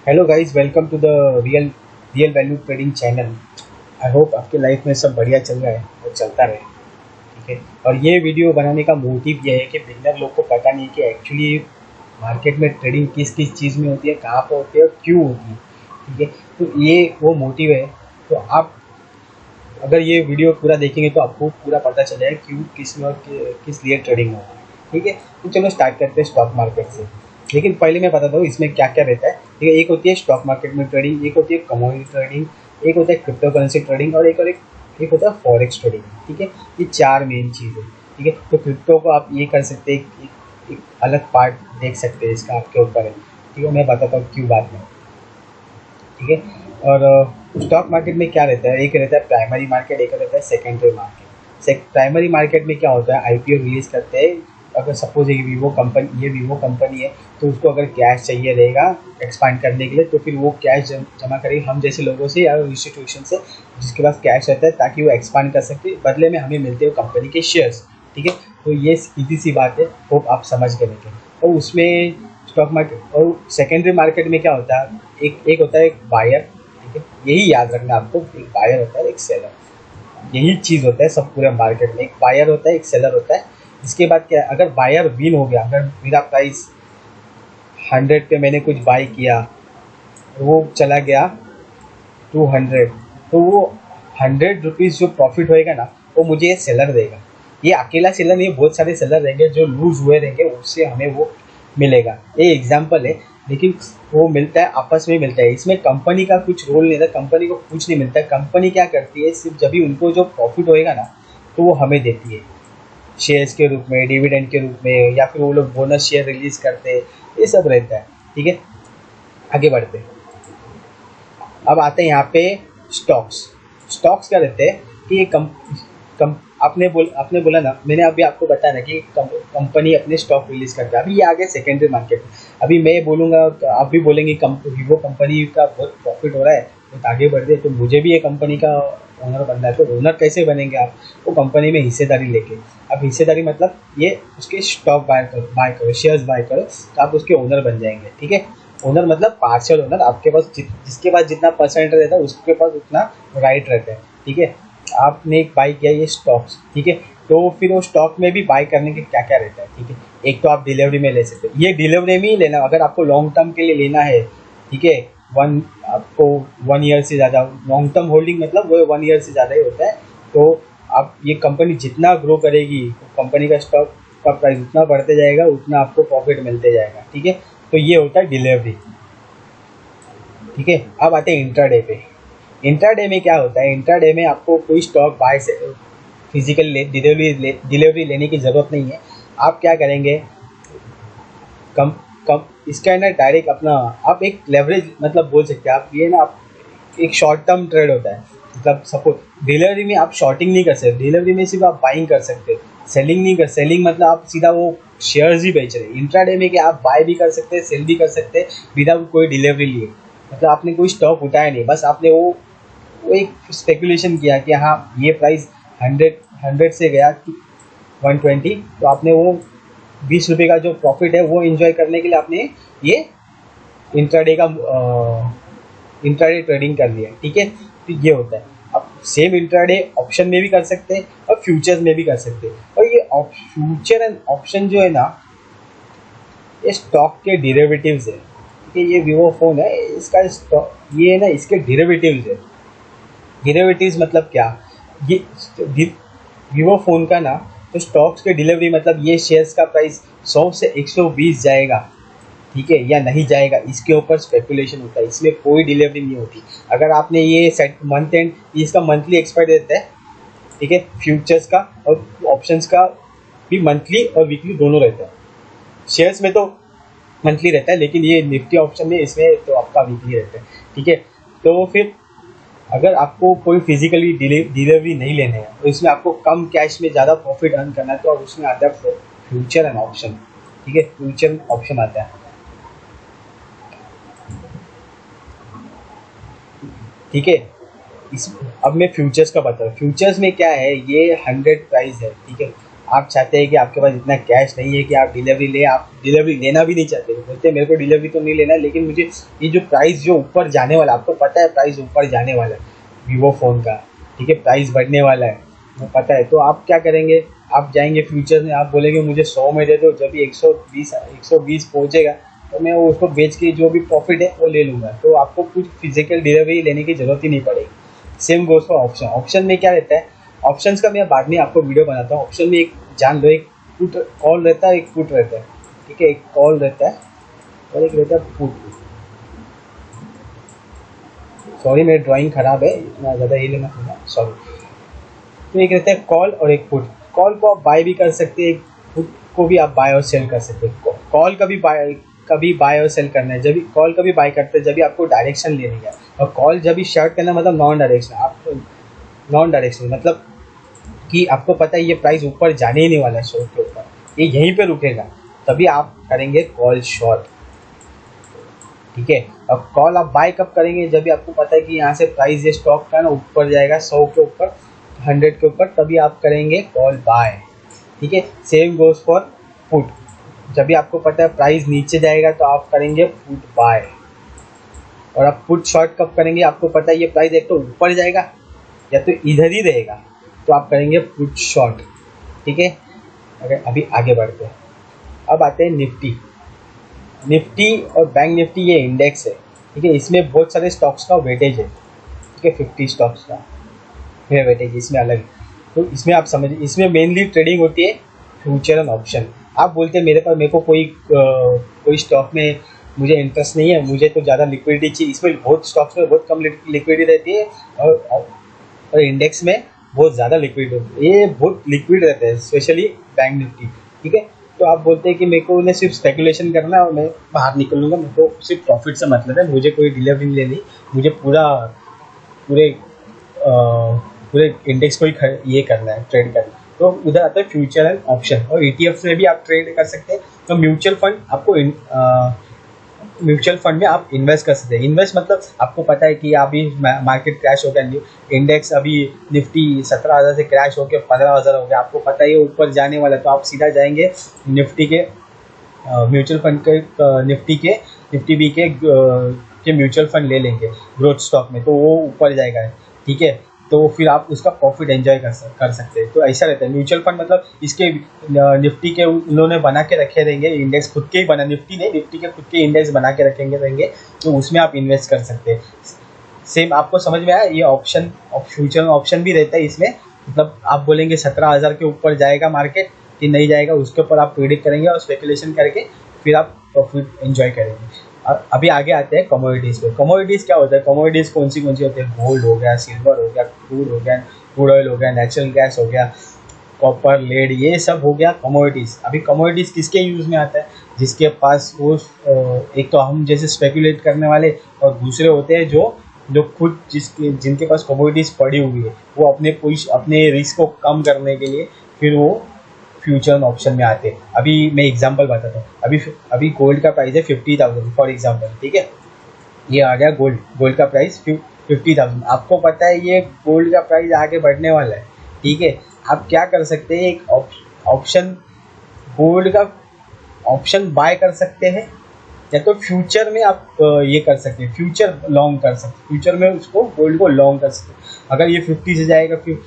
Hello guys, welcome to the real real value trading channel. I hope आपके life में सब बढ़िया चल रहा है और चलता रहे। ठीक है। और ये वीडियो बनाने का मोटिव ये है कि बिगनर लोग को पता नहीं कि एक्चुअली मार्केट में ट्रेडिंग किस किस चीज़ में होती है, कहाँ पर होती है और क्यों होती है। ठीक है। तो ये वो मोटिव है। तो आप अगर ये वीडियो पूरा देखेंगे तो आपको पूरा पता चल जाएगा क्यों, किस में और किस लिए ट्रेडिंग होती है। ठीक है। तो चलो स्टार्ट करते हैं स्टॉक मार्केट से। लेकिन पहले मैं बताता हूँ इसमें क्या क्या रहता है। ठीक है। एक होती है स्टॉक मार्केट में ट्रेडिंग, एक होती है कमोडिटी ट्रेडिंग, एक होता है क्रिप्टो करेंसी ट्रेडिंग और एक होता है फॉरेक्स ट्रेडिंग। ठीक है। ये चार मेन चीज़ है। ठीक है। तो क्रिप्टो को आप ये कर सकते हैं, एक अलग पार्ट देख सकते हैं, इसका आपके ऊपर है। ठीक है। मैं बताता हूँ क्यों बाद में। ठीक है। और स्टॉक मार्केट में क्या रहता है, एक रहता है प्राइमरी मार्केट, एक रहता है सेकेंडरी मार्केट। प्राइमरी मार्केट में क्या होता है, आईपीओ रिलीज करते हैं। अगर सपोज ये वीवो कंपनी है, तो उसको अगर कैश चाहिए रहेगा एक्सपांड करने के लिए, तो फिर वो कैश जमा करेगी हम जैसे लोगों से या इंस्टीट्यूशन से जिसके पास कैश रहता है, ताकि वो एक्सपांड कर सकते। बदले में हमें मिलते हैं कंपनी के शेयर्स। ठीक है। तो ये सीधी सी बात है, होप आप समझ गए लेंगे। और उसमें स्टॉक मार्केट और सेकेंडरी मार्केट में क्या होता है, एक होता है एक बायर। ठीक है। यही याद रखना आपको, एक बायर होता है एक सेलर। यही चीज़ होता है सब पूरे मार्केट में, एक बायर होता है एक सेलर होता है। इसके बाद क्या है, अगर बायर विन हो गया, अगर मेरा प्राइस 100 पे मैंने कुछ बाई किया, वो चला गया 200, तो वो 100 रुपीज़ जो प्रॉफिट होएगा ना, वो मुझे ये सेलर देगा। ये अकेला सेलर नहीं, बहुत सारे सेलर रहेंगे जो लूज हुए रहेंगे, उससे हमें वो मिलेगा। ये एग्जाम्पल है, लेकिन वो मिलता है, आपस में मिलता है। इसमें कंपनी का कुछ रोल नहीं रहता, कंपनी को कुछ नहीं मिलता है। कंपनी क्या करती है, सिर्फ जब भी उनको जो प्रॉफिट होएगा ना, तो वो हमें देती है शेयर्स के रूप में, डिविडेंड के रूप में, या फिर वो लोग बोनस शेयर रिलीज करते हैं। ये सब रहता है। ठीक है। आगे बढ़ते हैं। अब आते हैं यहाँ पे स्टॉक्स। स्टॉक्स क्या रहते हैं कि ये कम आपने बोला ना, मैंने अभी आपको बताया ना कि कंपनी अपने स्टॉक रिलीज करती है। अभी ये आ गया सेकेंडरी मार्केट। अभी मैं बोलूँगा तो आप भी बोलेंगे वीवो कंपनी का बहुत प्रॉफिट हो रहा है, बहुत आगे बढ़ रही है, तो मुझे भी ये कंपनी का ओनर बनना है। तो ओनर कैसे बनेंगे आप, वो कंपनी में हिस्सेदारी लेके। अब हिस्सेदारी मतलब ये उसके स्टॉक बाय करो, शेयर्स बाय करो, तो आप उसके ओनर बन जाएंगे। ठीक है। ओनर मतलब पार्शियल ओनर, आपके पास जिसके पास जितना परसेंट रहता है उसके पास उतना राइट रहता है। ठीक है। आपने एक बाई किया ये स्टॉक्स। ठीक है। तो फिर वो स्टॉक में भी बाई करने के क्या क्या रहता है। ठीक है। एक तो आप डिलीवरी में ले सकते हो, ये डिलीवरी में ही लेना अगर आपको लॉन्ग टर्म के लिए लेना है। ठीक है। आपको 1 ईयर से ज़्यादा लॉन्ग टर्म होल्डिंग, मतलब वो 1 ईयर से ज़्यादा ही होता है। तो आप ये कंपनी जितना ग्रो करेगी, कंपनी का स्टॉक का प्राइस उतना बढ़ते जाएगा, उतना आपको प्रॉफिट मिलते जाएगा। ठीक है। तो ये होता है डिलीवरी। ठीक है। अब आते हैं इंट्राडे पे। इंट्राडे में क्या होता है, इंट्राडे में आपको कोई स्टॉक बाय से फिजिकल डिलीवरी लेने की ज़रूरत नहीं है। आप क्या करेंगे, कम कम इसका है ना, डायरेक्ट अपना आप एक लेवरेज मतलब बोल सकते हैं आप, ये ना आप एक शॉर्ट टर्म ट्रेड होता है। मतलब सपोज डिलीवरी में आप शॉर्टिंग नहीं कर सकते, डिलीवरी में सिर्फ आप बाइंग कर सकते हो, सेलिंग नहीं कर। सेलिंग मतलब आप सीधा वो शेयर्स ही बेच रहे हैं। इंट्राडे में क्या आप बाय भी कर सकते हैं, सेल भी कर सकते हैं विदाउट कोई डिलीवरी लिए। मतलब आपने कोई स्टॉक उठाया नहीं, बस आपने वो एक स्पेकुलेशन किया कि हाँ ये प्राइस 100 से गया 120, तो आपने वो 20 रुपये का जो प्रॉफिट है वो एंजॉय करने के लिए आपने ये इंट्राडे का इंट्राडे ट्रेडिंग कर लिया। ठीक है। तो ये होता है। अब सेम इंट्राडे ऑप्शन में भी कर सकते हैं और फ्यूचर्स में भी कर सकते हैं। और ये फ्यूचर एंड ऑप्शन जो है ना, ये स्टॉक के डेरिवेटिव्स है। ठीक है। ये वीवो फ़ोन है, इसका स्टॉक ये है ना, इसके डेरिवेटिव्स है। डेरिवेटिव्स मतलब क्या, ये वीवो फ़ोन का ना, तो स्टॉक्स के डिलीवरी मतलब ये शेयर्स का प्राइस 100 से 120 जाएगा, ठीक है, या नहीं जाएगा, इसके ऊपर स्पेकुलेशन होता है। इसमें कोई डिलीवरी नहीं होती। अगर आपने ये सेट मंथ एंड, इसका मंथली एक्सपायर देता है। ठीक है। फ्यूचर्स का और ऑप्शंस का भी मंथली और वीकली दोनों रहता है। शेयर्स में तो मंथली रहता है, लेकिन ये निफ्टी ऑप्शन में इसमें तो आपका वीकली रहता है। ठीक है। तो फिर अगर आपको कोई फिजिकली डिलीवरी नहीं लेने हैं, तो इसमें आपको कम कैश में ज़्यादा प्रॉफिट अर्न करना है, तो अब उसमें आता है फ्यूचर एंड ऑप्शन। ठीक है। फ्यूचर ऑप्शन आता है। ठीक है। इस अब मैं फ्यूचर्स का बता रहा हूँ। फ्यूचर्स में क्या है, ये 100 प्राइस है। ठीक है। आप चाहते हैं कि आपके पास इतना कैश नहीं है कि आप डिलीवरी ले, आप डिलीवरी लेना भी नहीं चाहते, बोलते मेरे को डिलीवरी तो नहीं लेना है, लेकिन मुझे ये जो प्राइस जो ऊपर जाने वाला, आपको पता है प्राइस ऊपर जाने वाला है वीवो फ़ोन का, ठीक है, प्राइस बढ़ने वाला है, वो पता है। तो आप क्या करेंगे, आप जाएंगे फ्यूचर में, आप बोलेंगे मुझे 100 में दे दो, जब भी 120 पहुँचेगा तो मैं उसको बेच के जो भी प्रॉफिट है वो ले लूँगा। तो आपको कुछ फिजिकल डिलीवरी लेने की ज़रूरत ही नहीं पड़ेगी। Same goes for option. Option में क्या रहता है, ऑप्शंस का मैं बाद में आपको वीडियो बनाता हूँ। ऑप्शन में एक जान लो, एक पुट कॉल रहता है, एक पुट रहता है, ठीक है, एक कॉल रहता है और एक रहता है पुट। सॉरी मेरी ड्राइंग ख़राब है, इतना ज़्यादा ये लेना पड़ा, सॉरी। तो एक रहता है कॉल और एक पुट। कॉल को आप बाय भी कर सकते हैं, एक पुट को भी आप बाय और सेल कर सकते हैं। कॉल कभी बाय और सेल करना है, जब भी कॉल कभी बाय करते हैं जब भी आपको डायरेक्शन लेनी है, और कॉल जब भी शॉर्ट करना मतलब नॉन डायरेक्शन मतलब कि आपको पता है ये प्राइस ऊपर जाने ही नहीं वाला है, शॉर्ट के ऊपर ये यहीं पे रुकेगा, तभी आप करेंगे कॉल शॉर्ट, ठीक है। अब कॉल आप बाय कब करेंगे, जब भी आपको पता है कि यहाँ से प्राइस ये स्टॉक का ना ऊपर जाएगा 100 के ऊपर, 100 के ऊपर, तभी आप करेंगे कॉल बाय, ठीक है। Same goes for put. जब भी आपको पता है प्राइस नीचे जाएगा तो आप करेंगे पुट बाय। और आप पुट शॉर्ट कब करेंगे, आपको पता है ये प्राइस एक तो ऊपर जाएगा या तो इधर ही रहेगा, तो आप करेंगे पुट शॉर्ट, ठीक है। अगर अभी आगे बढ़ते हैं, अब आते हैं निफ्टी और बैंक निफ्टी, ये इंडेक्स है, ठीक है। इसमें बहुत सारे स्टॉक्स का वेटेज है, ठीक है, 50 स्टॉक्स का है वेटेज इसमें अलग। तो इसमें आप समझिए, इसमें मेनली ट्रेडिंग होती है फ्यूचर एंड ऑप्शन। आप बोलते हैं मेरे को कोई स्टॉक में मुझे इंटरेस्ट नहीं है, मुझे तो ज़्यादा लिक्विडिटी चाहिए। इसमें बहुत स्टॉक्स में बहुत कम लिक्विडिटी रहती है, और इंडेक्स में बहुत ज़्यादा लिक्विड होती है, ये बहुत लिक्विड रहता है, स्पेशली बैंक निफ्टी, ठीक है। तो आप बोलते हैं कि मेरे को उन्हें सिर्फ स्पेकुलेशन करना है और मैं बाहर निकल लूँगा, मेरे को सिर्फ प्रॉफिट से मतलब है, मुझे कोई डिलीवरी नहीं लेनी, मुझे पूरे पूरे इंडेक्स को ही ये करना है, ट्रेड करना है। तो उधर आता है फ्यूचर एंड ऑप्शन। और ETF में भी आप ट्रेड कर सकते हैं। तो म्यूचुअल फंड में आप इन्वेस्ट कर सकते हैं। इन्वेस्ट मतलब आपको पता है कि अभी मार्केट क्रैश हो गया, इंडेक्स अभी निफ्टी 17,000 से क्रैश होकर 15,000 हो गया, आपको पता है ये ऊपर जाने वाला है, तो आप सीधा जाएंगे निफ्टी के म्यूचुअल फंड के निफ्टी बी के म्यूचुअल फंड ले लेंगे ग्रोथ स्टॉक में, तो वो ऊपर जाएगा, ठीक है। तो फिर आप उसका प्रॉफिट एंजॉय कर सकते हैं। तो ऐसा रहता है म्यूचुअल फंड, मतलब इसके निफ्टी के उन्होंने बना के रखे रहेंगे इंडेक्स, खुद के ही बना, निफ्टी के खुद के इंडेक्स बना के रहेंगे, तो उसमें आप इन्वेस्ट कर सकते हैं। सेम आपको समझ में आया, ये ऑप्शन फ्यूचर ऑप्शन भी रहता है इसमें, मतलब आप बोलेंगे 17,000 के ऊपर जाएगा मार्केट कि नहीं जाएगा, उसके ऊपर आप प्रेडिक्ट करेंगे और स्पेकुलेशन करके फिर आप प्रॉफिट एंजॉय करेंगे। अभी आगे आते हैं कमोडिटीज़ पे। कमोडिटीज़ क्या होता है, कमोडिटीज़ कौन सी होती है, गोल्ड हो गया, सिल्वर हो गया, क्रूड ऑयल हो गया, नेचुरल गैस हो गया, कॉपर, लेड, ये सब हो गया कमोडिटीज़। अभी कमोडिटीज़ किसके यूज़ में आता है, जिसके पास वो एक तो हम जैसे स्पेकुलेट करने वाले, और दूसरे होते हैं जो खुद जिनके पास कमोडिटीज़ पड़ी हुई है, वो अपने रिस्क को कम करने के लिए फिर वो फ्यूचर ऑप्शन में आते हैं। अभी मैं एग्जांपल बताता हूँ। अभी गोल्ड का प्राइस है 50,000 फॉर एग्जांपल, ठीक है। ये आ गया गोल्ड का प्राइस 50,000। आपको पता है ये गोल्ड का प्राइस आगे बढ़ने वाला है, ठीक है। आप क्या कर सकते हैं, एक ऑप्शन गोल्ड का ऑप्शन बाय कर सकते हैं, या तो फ्यूचर में आप ये कर सकते हैं, फ्यूचर लॉन्ग कर सकते हैं, फ्यूचर में उसको गोल्ड को लॉन्ग कर सकते हैं। अगर ये 50 से जाएगा फिर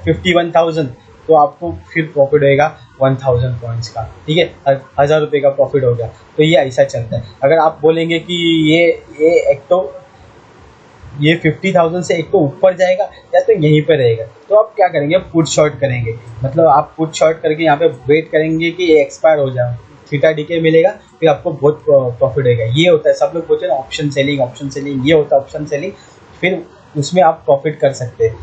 51,000, तो आपको फिर प्रॉफिट होएगा 1,000 पॉइंट्स का, ठीक है, 1,000 रुपये का प्रॉफिट हो गया। तो ये ऐसा चलता है। अगर आप बोलेंगे कि ये 50,000 से एक तो ऊपर जाएगा या तो यहीं पे रहेगा, तो आप क्या करेंगे, पुट शॉर्ट करेंगे। मतलब आप पुट शॉर्ट करके यहाँ पे वेट करेंगे कि ये एक्सपायर हो जाए, थीटा डीके मिलेगा, फिर आपको बहुत प्रॉफिट होगा। ये होता है, सब लोग बोलते हैं ऑप्शन सेलिंग, ये होता है ऑप्शन सेलिंग। फिर उसमें आप प्रॉफिट कर सकते हैं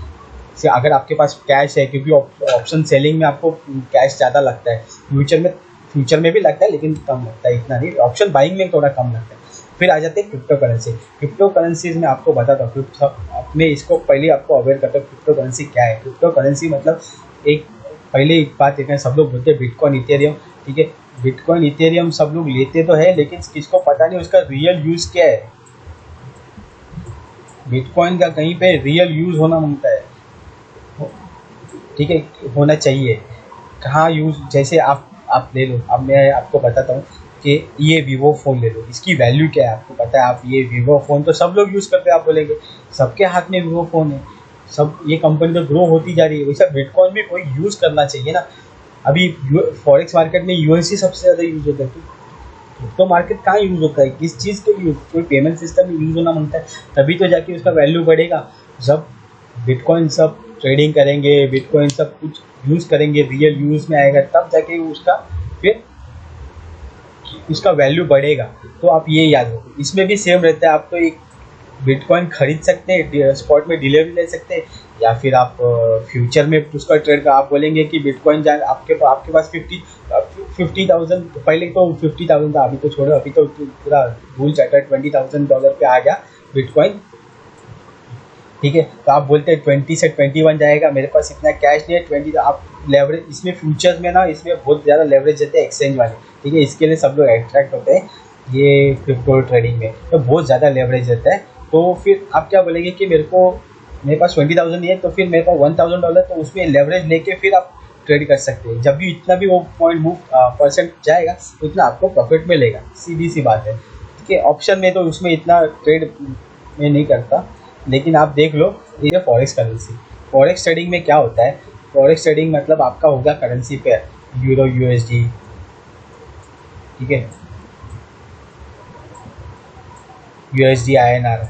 अगर आपके पास कैश है, क्योंकि ऑप्शन सेलिंग में आपको कैश ज़्यादा लगता है, फ्यूचर में भी लगता है लेकिन कम लगता है, इतना नहीं। ऑप्शन बाइंग में थोड़ा कम लगता है। फिर आ जाते हैं क्रिप्टो करेंसीज में आपको बताता हूँ। मैं इसको पहले आपको अवेयर करता हूँ क्रिप्टो करेंसी क्या है। क्रिप्टो करेंसी मतलब एक बात है, सब लोग बोलते हैं बिटकॉइन इथेरियम, ठीक है। बिटकॉइन इथेरियम सब लोग लेते तो है, लेकिन किसको पता नहीं उसका रियल यूज़ क्या है। बिटकॉइन का कहीं पे रियल यूज़ होना मांगता है। ठीक है, होना चाहिए। कहाँ यूज़, जैसे आप ले लो, अब मैं आपको बताता हूँ कि ये वीवो फ़ोन ले लो, इसकी वैल्यू क्या है आपको पता है। आप ये वीवो फ़ोन तो सब लोग यूज़ करते हैं, आप बोलेंगे सबके हाथ में वीवो फ़ोन है, सब ये कंपनी तो ग्रो होती जा रही है, वैसा बिटकॉइन भी कोई यूज़ करना चाहिए ना। अभी फॉरेक्स मार्केट में यूएसडी सबसे ज़्यादा यूज़ होता है, तो मार्केट कहाँ यूज़ होता है, किस चीज़ के लिए, कोई पेमेंट सिस्टम में यूज़ होना मांगता है, तभी तो जाके उसका वैल्यू बढ़ेगा। जब बिटकॉइन सब ट्रेडिंग करेंगे, बिटकॉइन सब कुछ यूज़ करेंगे, रियल यूज़ में आएगा, तब जाके उसका फिर उसका वैल्यू बढ़ेगा। तो आप ये याद रखो, इसमें भी सेम रहता है। आप तो एक बिटकॉइन खरीद सकते हैं, स्पॉट में डिलीवरी ले सकते हैं, या फिर आप फ्यूचर में उसका ट्रेड का, आप बोलेंगे कि बिटकॉइन जाए आपके पास 50,000, पहले तो 50,000 था, अभी तो छोड़ो, अभी तो पूरा भूल जाता है, $20,000 पे आ गया बिटकॉइन। ठीक है, तो आप बोलते हैं 20 से 21 जाएगा, मेरे पास इतना कैश नहीं है, 20, आप लेवरेज, इसमें फ्यूचर्स में ना, इसमें बहुत ज़्यादा लेवरेज देते हैं एक्सचेंज वाले। ठीक है, इसके लिए सब लोग अट्रैक्ट होते हैं ये क्रिप्टो ट्रेडिंग में, तो बहुत ज़्यादा लेवरेज देता है। तो फिर आप क्या बोलेंगे कि मेरे पास 20,000 नहीं है, तो फिर मेरे पास $1,000, तो उसमें लेवरेज लेके फिर आप ट्रेड कर सकते हैं। जब भी इतना भी वो पॉइंट मूव परसेंट जाएगा, उतना आपको प्रॉफिट मिलेगा, सीधी सी बात है। ठीक है, ऑप्शन में तो उसमें इतना ट्रेड में नहीं करता, लेकिन आप देख लो ये फॉरेक्स करेंसी। फॉरेक्स ट्रेडिंग में क्या होता है, फॉरेक्स ट्रेडिंग मतलब आपका होगा करेंसी पे, यूरो यूएसडी, ठीक है, यूएसडी आईएनआर,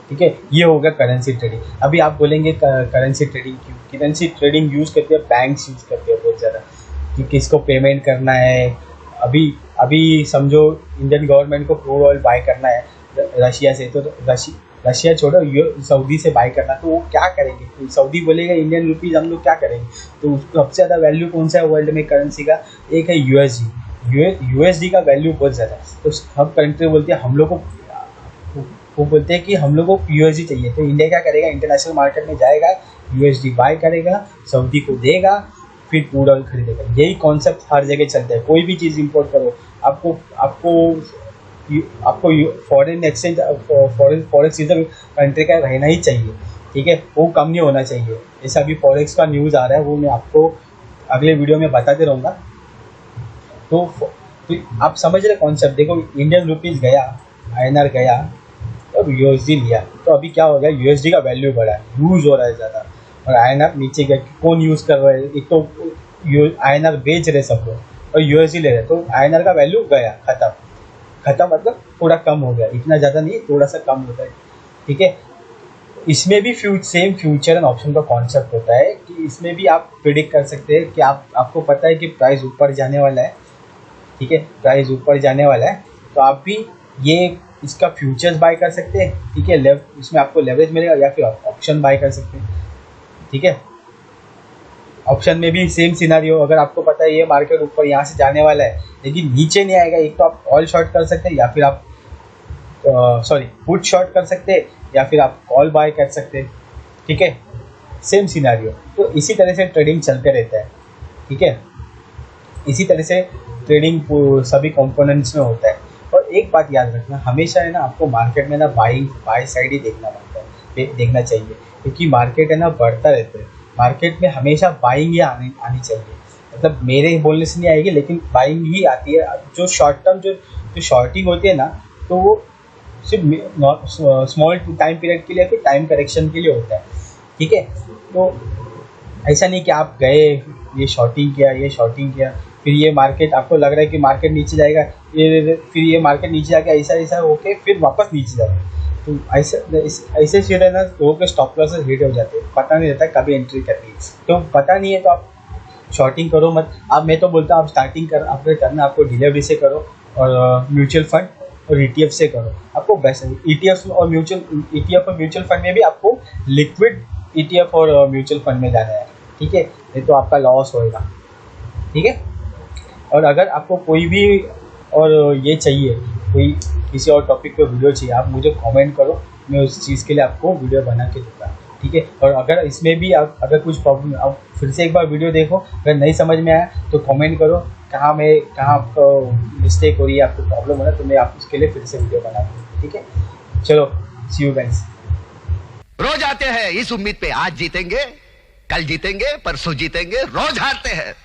ठीक है, ये होगा करेंसी ट्रेडिंग। अभी आप बोलेंगे करेंसी ट्रेडिंग क्यों, करेंसी ट्रेडिंग यूज़ करते हैं बैंक्स, यूज़ करते हैं बहुत ज़्यादा, कि किसको पेमेंट करना है। अभी अभी समझो इंडियन गवर्नमेंट को क्रूड ऑयल बाय करना है रशिया से, तो रशिया छोड़ो, सऊदी से बाय करना, तो वो क्या करेंगे, तो सऊदी बोलेगा इंडियन रुपीज़ हम लोग क्या करेंगे। तो उसको सबसे ज़्यादा वैल्यू कौन सा है वर्ल्ड में करेंसी का, एक है यूएसडी। यूएसडी का वैल्यू बहुत ज़्यादा है, तो सब कंट्री बोलती है हम लोग को, वो बोलते हैं कि हम लोग को यूएसडी चाहिए। तो इंडिया क्या करेगा, इंटरनेशनल मार्केट में जाएगा, यूएसडी बाय करेगा, सऊदी को देगा, फिर क्रूड ऑयल खरीदेगा। यही कॉन्सेप्ट हर जगह चलता है, कोई भी चीज़ इंपोर्ट करो, आपको आपको आपको foreign exchange, forex reserve country का रहना ही चाहिए। ठीक है, वो कम नहीं होना चाहिए। जैसा अभी फॉरेक्स का न्यूज़ आ रहा है, वो मैं आपको अगले वीडियो में बताते रहूँगा। तो आप समझ रहे कॉन्सेप्ट, देखो इंडियन रुपीज़ गया, आईएनआर गया, और यूएसडी लिया, तो अभी क्या हो गया, यूएसडी का वैल्यू बढ़ा है, यूज़ हो रहा है ज़्यादा, और आईएनआर नीचे गया। कौन यूज़ कर रहा है, एक तो आईएनआर बेच रहे सब लोग और यूएसडी ले रहे, तो आईएनआर का वैल्यू गया, खत्म मतलब थोड़ा कम हो गया, इतना ज़्यादा नहीं, थोड़ा सा कम होता है। ठीक है, इसमें भी सेम फ्यूचर एंड ऑप्शन का कॉन्सेप्ट होता है कि इसमें भी आप प्रिडिक्ट कर सकते हैं कि आपको पता है कि प्राइस ऊपर जाने वाला है। ठीक है, प्राइस ऊपर जाने वाला है, तो आप भी ये इसका फ्यूचर्स बाय कर सकते हैं। ठीक है, इसमें आपको लेवरेज मिलेगा, या फिर आप ऑप्शन बाय कर सकते हैं। ठीक है, ऑप्शन में भी सेम सिनारियो, अगर आपको पता है ये मार्केट ऊपर यहाँ से जाने वाला है लेकिन नीचे नहीं आएगा, एक तो आप ऑल शॉर्ट कर सकते हैं, या फिर आप पुट शॉर्ट कर सकते हैं, या फिर आप कॉल बाय कर सकते हैं। ठीक है, सेम सिनारियो। तो इसी तरह से ट्रेडिंग चलते रहता है। ठीक है, इसी तरह से ट्रेडिंग सभी कंपोनेंट्स में होता है। और एक बात याद रखना, हमेशा है ना आपको मार्केट में ना बाय साइड ही देखना पड़ता है, देखना चाहिए, क्योंकि मार्केट है ना बढ़ता रहता है। मार्केट में हमेशा बाइंग ही आनी चाहिए, मतलब मेरे बोलने से नहीं आएगी, लेकिन बाइंग ही आती है। जो शॉर्ट टर्म जो शॉर्टिंग होती है ना, तो वो सिर्फ स्मॉल टाइम पीरियड के लिए, फिर टाइम करेक्शन के लिए होता है। ठीक है, तो ऐसा नहीं कि आप गए, ये शॉर्टिंग किया, फिर ये मार्केट आपको लग रहा है कि मार्केट नीचे जाएगा, फिर ये मार्केट नीचे जाके ऐसा होके फिर वापस नीचे जाएगा। तो ऐसे शेयर है ना, लोगों के स्टॉप लॉसेस हिट हो जाते हैं, पता नहीं रहता कभी एंट्री करनी है। तो पता नहीं है तो आप शॉर्टिंग करो मत। अब मैं तो बोलता हूँ आप स्टार्टिंग आपको करना, आपको डिलीवरी से करो, और म्यूचुअल फंड और ETF से करो, आपको बेस्ट है। ETF और म्यूचुअल फंड में भी आपको लिक्विड ETF और म्यूचुअल फंड में जाना है। ठीक है, नहीं तो आपका लॉस होएगा। ठीक है, और अगर आपको कोई भी और ये चाहिए, कोई किसी और टॉपिक पे वीडियो चाहिए, आप मुझे कमेंट करो, मैं उस चीज़ के लिए आपको वीडियो बना के दूँगा। ठीक है, और अगर इसमें भी आप अगर कुछ प्रॉब्लम, आप फिर से एक बार वीडियो देखो, अगर नहीं समझ में आया तो कमेंट करो, कहाँ आपको मिस्टेक हो रही है, आपको प्रॉब्लम हो रहा है, तो मैं आप उसके लिए फिर से वीडियो बना दूँगा। ठीक है, चलो, सी यू गाइस। रोज आते हैं इस उम्मीद पे आज जीतेंगे, कल जीतेंगे, परसों जीतेंगे, रोज हारते हैं।